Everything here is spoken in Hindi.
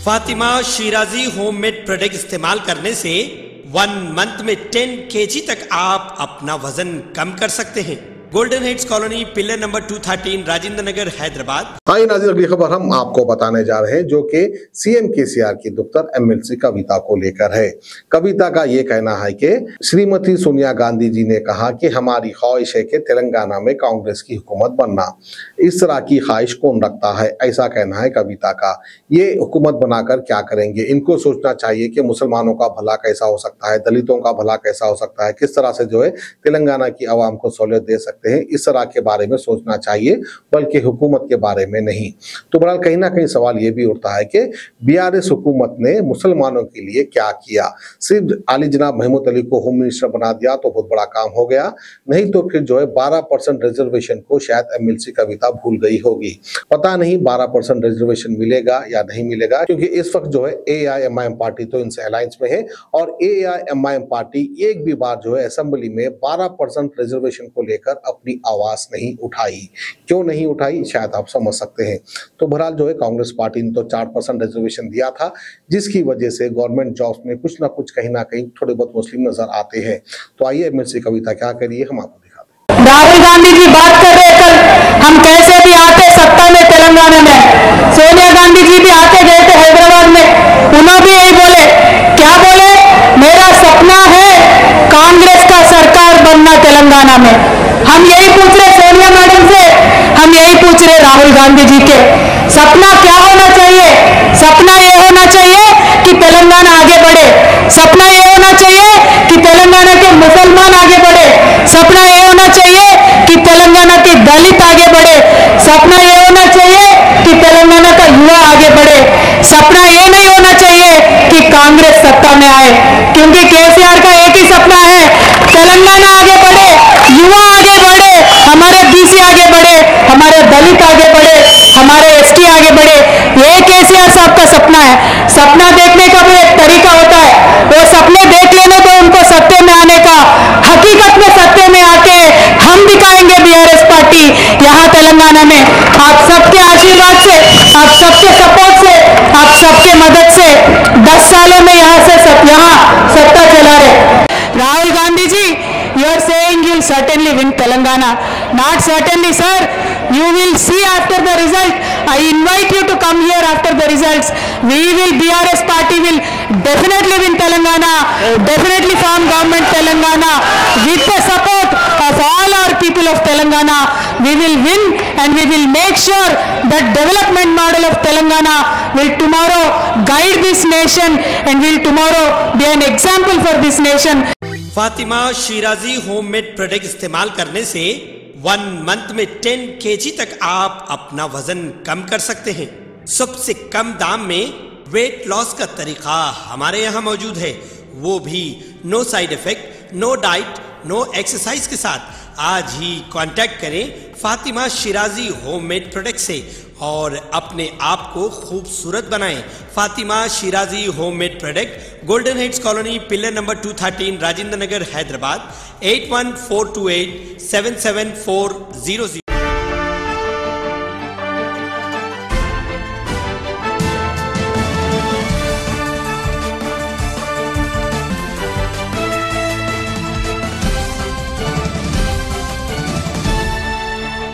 फातिमा शिराजी होममेड प्रोडक्ट इस्तेमाल करने से 1 मंथ में 10 kg तक आप अपना वजन कम कर सकते हैं। Golden Heights Colony, pillar number 213, Rajendra Nagar, Hyderabad. Hi नाज़रीन, अगली खबर हम आपको बताने जा रहे हैं जो कि सीएम केसीआर की दुख्तर एमएलसी कविता को लेकर है। कविता का ये कहना है कि श्रीमती सोनिया गांधी जी ने कहा कि हमारी ख्वाहिश है कि तेलंगाना में कांग्रेस की हुकूमत बनना। इस तरह की ख्वाहिश कौन रखता है, ऐसा कहना है कविता का। ये हुकूमत बनाकर क्या करेंगे, इनको सोचना चाहिए कि मुसलमानों का भला कैसा हो सकता है, दलितों का भला कैसा हो सकता है, किस तरह से जो है तेलंगाना की आवाम को सहूलियत दे सकते हैं, इस तरह के बारे में सोचना चाहिए, बल्कि हुकूमत के बारे में नहीं। तो बहरहाल कहीं ना कहीं सवाल ये भी उठता है कि बीआरएस हुकूमत ने मुसलमानों के लिए क्या किया। सिर्फ आली जनाब महमूद अली को होम मिनिस्टर बना दिया तो बहुत बड़ा काम हो गया, नहीं तो फिर जो है 12% रिजर्वेशन को शायद एमएलसी कविता भूल गई होगी। पता नहीं 12% रिजर्वेशन मिलेगा या नहीं मिलेगा, क्योंकि इस वक्त जो है एआईएमआईएम पार्टी तो इनसे अलायंस में है और एआईएमआईएम पार्टी एक भी बार जो है असेंबली में 12% रिजर्वेशन को लेकर अपनी आवाज नहीं उठाई। क्यों नहीं उठाई, शायद आप समझ सकते हैं। तो बहरहाल जो है कांग्रेस पार्टी ने तो 4% रिजर्वेशन दिया था, जिसकी वजह से गवर्नमेंट जॉब्स में कुछ ना कुछ कहीं ना कहीं थोड़े बहुत मुस्लिम नजर आते हैं। तो आइए एमएलसी कविता क्या करिए हम आपको दिखाते हैं। राहुल गांधी जी बात कर रहे कल, हम कैसे भी आते सत्ता में तेलंगाना में। सोनिया गांधी जी भी आके गए थे हैदराबाद में, उन्होंने भी यही बोले। क्या बोले? मेरा सपना है कांग्रेस का सरकार बनना तेलंगाना में। हम यही पूछ रहे सोनिया मैडम से, हम यही पूछ रहे राहुल गांधी जी के, सपना क्या होना चाहिए? सपना ये होना चाहिए कि तेलंगाना आगे बढ़े, सपना ये होना चाहिए कि तेलंगाना के मुसलमान आगे बढ़े, सपना ये होना चाहिए कि तेलंगाना के दलित आगे बढ़े, सपना ये होना चाहिए कि तेलंगाना का युवा आगे बढ़े, सपना ये नहीं होना चाहिए कि कांग्रेस सत्ता में आए। क्योंकि केसीआर का एक ही सपना है, तेलंगाना आगे बढ़े, युवा आगे बढ़े, हमारे बीसी आगे बढ़े, हमारे दलित आगे बढ़े, हमारे एसटी आगे बढ़े। ये केसीआर साहब का सपना है। सपना देखने का भी एक तरीका होता है, वो सपने देख लेने दो उनको सत्ते में आने का। हकीकत में सत्ते में आके हम दिखाएंगे बीआरएस पार्टी यहाँ तेलंगाना में। आप सबके आशीर्वाद से, आप सबके सपोर्ट से, आप सबके मदद से 10 सालों में यहाँ सत्ता चला रहे। Rahul Gandhi ji, you are saying you will certainly win Telangana. Not certainly, sir. You will see after the result. I invite you to come here after the results. BRS party will definitely win Telangana, definitely form government Telangana with the support of all our people of Telangana. We will win and we will make sure that development model of Telangana will tomorrow guide this nation and will tomorrow be an example for this nation. Fatima Shirazi homemade product इस्तेमाल करने से 1 मंथ में 10 kg तक आप अपना वजन कम कर सकते हैं। सबसे कम दाम में वेट लॉस का तरीका हमारे यहाँ मौजूद है, वो भी no side effect, no diet, no exercise के साथ। आज ही कांटेक्ट करें फातिमा शिराजी होममेड प्रोडक्ट से और अपने आप को खूबसूरत बनाएं। Fatima Shirazi homemade product, Golden Heights Colony, pillar number 213, Rajendra Nagar, Hyderabad. 8142877400।